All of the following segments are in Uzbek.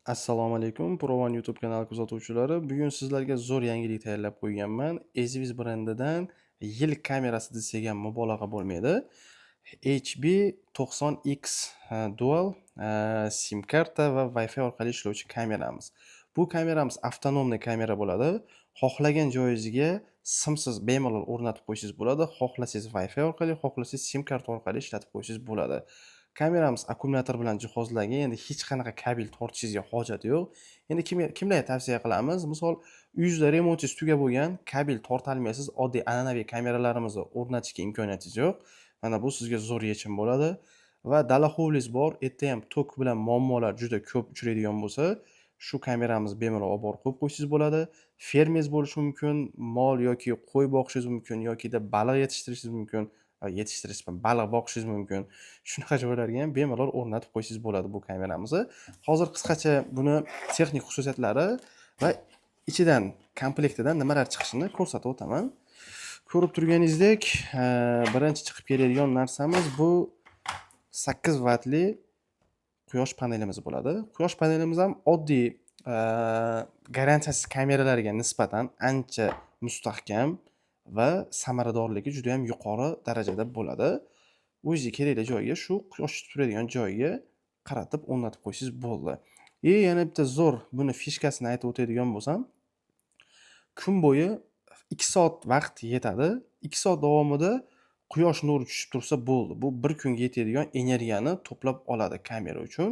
Assalomu alaykum, Provan YouTube kanali kuzatuvchilari. Bugun sizlarga zo'r yangilik tayyorlab qo'yganman. Ezvis brendidan yil kamerasi desak ham mubolag'a bo'lmaydi. HB90X Dual sim karta va Wi-Fi orqali ishlovchi kameramiz. Bu kameramiz avtonomniy kamera bo'ladi. Xohlagan joyingizga simsiz bemalol o'rnatib qo'yishingiz bo'ladi. Xohlasangiz Wi-Fi orqali, xohlasangiz sim karta orqali ishlatib qo'yishingiz bo'ladi. Kameramiz akkumulyator bilan jihozlangan. Endi hech qanaqa kabel tortishingizga hojat yo'q. Endi kimlarga tavsiya qilamiz? Misol, uyingizda remontingiz tugab bo'lgan, kabel tortolmaysiz, oddiy an'anaviy kameralarimizni o'rnatishga imkoniyatingiz yo'q. Mana bu sizga zo'r yechim bo'ladi va dala hovlingiz bor, erta ham tok bilan muammolar juda ko'p uchraydigan bo'lsa, shu kameramizni bemalol olib borib qo'yib qo'yishingiz bo'ladi. Fermingiz bo'lishi mumkin, mol yoki qo'y boqishingiz mumkin yokida baliq yetishtirishingiz mumkin. Baliq boqishingiz mumkin. Shunaqa joylarga ham bemalol o'rnatib qo'yishingiz bo'ladi bu kameramizni. Hozir qisqacha buni texnik xususiyatlari va ichidan, komplektidan nimalar chiqishini ko'rsatib o'taman. Ko'rib turganingizdek, birinchi chiqib keladigan narsamiz bu 8 vatli quyosh panelimiz bo'ladi. Quyosh panelimiz ham oddiy garantiyasiz kameralarga nisbatan ancha mustahkam va samaradorligi juda ham yuqori darajada bo'ladi. O'zingizga kerakli joyga, shu quyosh turadigan joyiga qaratib o'rnatib qo'ysangiz bo'ldi. Yana bitta zo'r buni fishkasini aytib o'tadigan bo'lsam, kun bo'yi 2 soat vaqt yetadi. 2 soat davomida quyosh nuri tushib tursa bo'ldi. Bu bir kunga yetadigan energiyani to'plab oladi kamera uchun.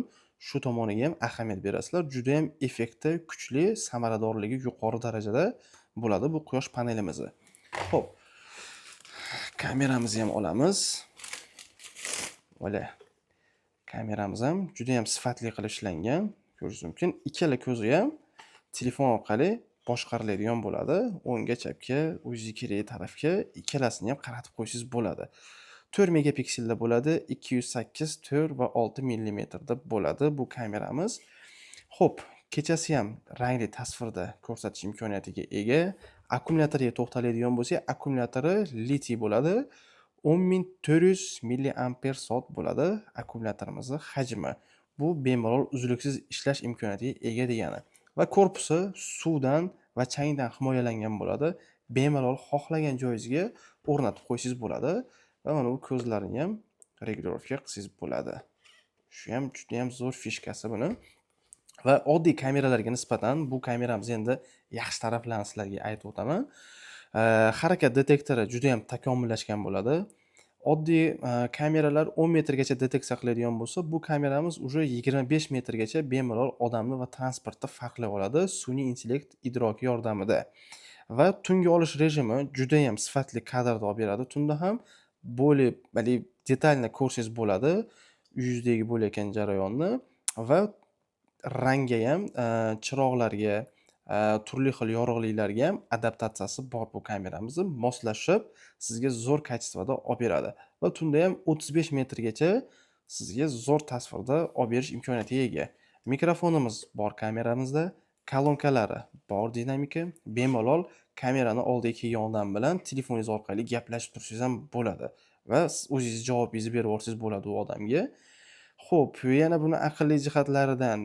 Shu tomoniga ham ahamiyat berasizlar. Juda ham effekti kuchli, samaradorligi yuqori darajada bo'ladi bu quyosh panelimizni. Xo'p. Kameramizni ham olamiz. Mana kameramiz ham juda ham sifatli qilib ishlangan. Ko'rishingiz mumkin. Ikkala ko'zi ham telefon orqali boshqariladigan bo'ladi. O'ngga, chapga, o'zingizga kerakli tarafga ikkalasini ham qaratib qo'yishingiz bo'ladi. 4 megapikselda bo'ladi, 208, 4 va 6 millimetrda bo'ladi bu kameramiz. Xo'p, kechasi ham rangli tasvirda ko'rsatish imkoniyatiga ega. Akkumulyatoriga to'xtaladigan bo'lsak, akkumulyatori litiy bo'ladi. 10400 mAh bo'ladi akkumulyatorimizni hajmi. Bu bemalol uzluksiz ishlash imkoniyatiga ega degani. Va korpusi suvdan va changdan himoyalangan bo'ladi. Bemalol xohlagan joyingizga o'rnatib qo'yishingiz bo'ladi va mana bu ko'zlarini ham regulirovka qilsangiz bo'ladi. Shu ham juda ham zo'r fishkasi buni. Va oddiy kameralarga nisbatan bu kameramiz endi yaxshi taraflarini sizlarga aytib o'taman. Harakat detektori juda ham takomillashgan bo'ladi. Oddiy kameralar 10 metrgacha deteksiya qiladigan bo'lsa, bu kameramiz uje 25 metrgacha bemalol odamni va transportni farqlay oladi sun'iy intellekt idroki yordamida. Va tungi olish rejimi juda ham sifatli kadrni olib beradi. Tunda ham bo'lib, detalni ko'rsangiz bo'ladi, uyingizdagi bo'layotgan jarayonni va rangga ham, chiroqlarga, turli xil yorug'liklarga ham adaptatsiyasi bor bu kameramizni. Moslashib, sizga zo'r kачествоda olib beradi. Va tunda ham 35 metrgacha sizga zo'r tasvirda olib berish imkoniyatiga ega. Mikrofonimiz bor kameramizda, kolonkalari bor dinamika. Bemalol kamerani oldiga kelgan odam bilan telefoningiz orqali gaplashib tursangiz ham bo'ladi va o'zingiz javobingizni berib olsangiz bo'ladi u odamga. Xo'p, yana buni aqlli jihatlaridan,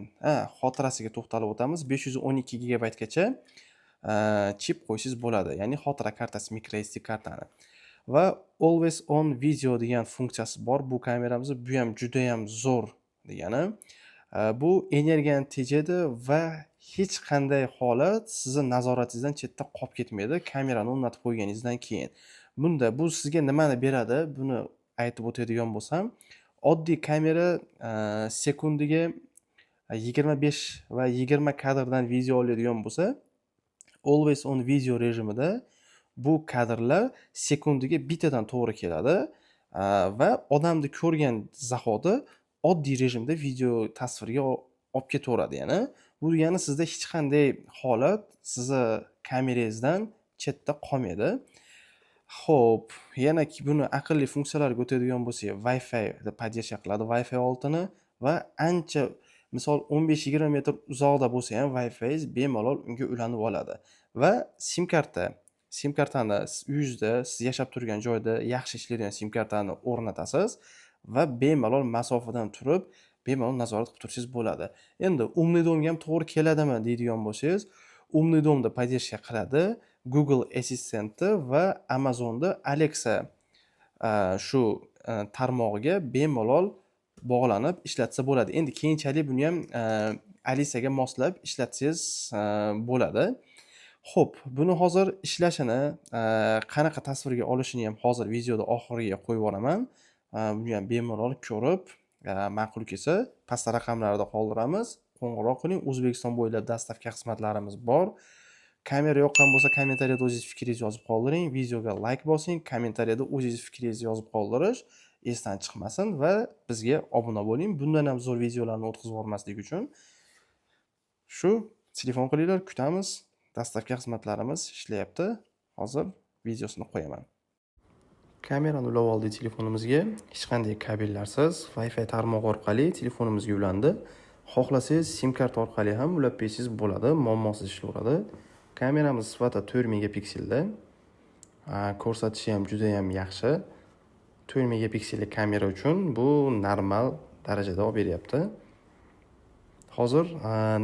xotirasiga to'xtalib o'tamiz. 512 gigabaytgacha chip qo'yishingiz bo'ladi. Ya'ni xotira kartasi, microSD kartani. Va Always on video degan funksiyasi bor bu kameramizda. Bu ham juda ham zo'r degani. Bu energiyani tejaydi va hech qanday holat sizni nazoratingizdan chetda qolib ketmaydi kamerani o'rnatib qo'yganingizdan keyin. Bunda bu sizga nimani beradi? Buni aytib o'tadigan bo'lsam, oddiy kamera sekundiga 25 va 20 kadrdan video oladigan bo'lsa, Always on video rejimida bu kadrlar sekundiga bittadan to'g'ri keladi va odamni ko'rgan zahoti oddiy rejimda video tasvirga olib ketaveradi yana. Bu degani sizda hech qanday holat sizni kamerangizdan chetda qolmaydi. Xo'p, yana buni aqlli funksiyalarga o'tadigan bo'lsak, Wi-Fi deb podдержка qiladi Wi-Fi 6 ni va ancha misol 15-20 metr uzoqda bo'lsa ham Wi-Fi bemalol unga ulanib oladi. Va sim karta. Sim kartani uyingizda, siz yashab turgan joyda yaxshi ishlaydigan sim kartani o'rnatasiz va bemalol masofadan turib bemalol nazorat qilib turishingiz bo'ladi. Endi umli domga ham to'g'ri keladimi deydigan bo'lsangiz, umli domda podдержка qiladi Google Assistantni va Amazonda Alexa shu tarmog'iga bemalol bog'lanib ishlatsa bo'ladi. Endi keyinchalik buni ham Alisaga moslab ishlatsangiz bo'ladi. Xo'p, buni hozir ishlashini, qanaqa tasvirga olishini ham hozir videoda oxiriga qo'yib yuboraman. Buni ham bemalol ko'rib, ma'qul kelsa, pastda raqamlarni qoldiramiz. Qo'ng'iroq qiling. O'zbekiston bo'ylab dastavka xizmatlarimiz bor. Kamera yoqqan bo'lsa, kommentariyada o'zingiz fikringizni yozib qoldiring. Videoga like bosing, kommentariyada o'zingiz fikringizni yozib qoldirish esdan chiqmasin va bizga obuna bo'ling. Bundan ham zo'r videolarni o'tkazib yubormaslik uchun shu telefon qilinglar, kutamiz. Dastavka xizmatlarimiz ishlayapti. Hozir videosini qo'yaman. Kamerani ulab oldik telefonimizga. Hech qanday kabellarsiz Wi-Fi tarmog'i orqali telefonimizga ulandi. Xohlasangiz SIM kart orqali ham ulab bersangiz bo'ladi, muammosiz ishlayveradi. Kameramiz sifati 4 megapikselda. Ko'rsatishi ham juda ham yaxshi. 4 megapiksellik kamera uchun bu normal darajada olib beryapti. Hozir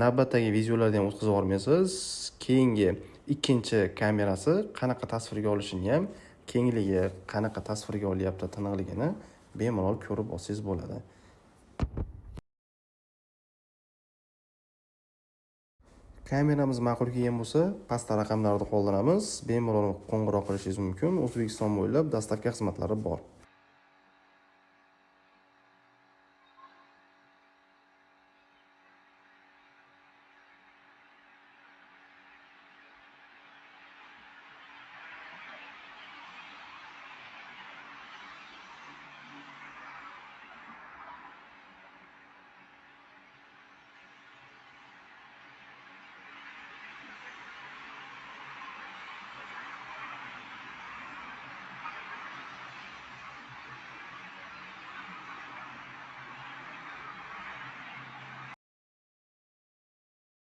navbatdagi videolarni ham o'tkazib olmaysiz. Keyingi ikkinchi kamerasi qanaqa tasvirga olishini ham, kengligi qanaqa tasvirga olyapti, tiniqligini bemalol ko'rib olsangiz bo'ladi. Kameramiz ma'qul kelgan bo'lsa, pastda raqamlarni qoldiramiz. Bemalol qo'ng'iroq qilishingiz mumkin. O'zbekiston bo'ylab dastavka xizmatlari bor.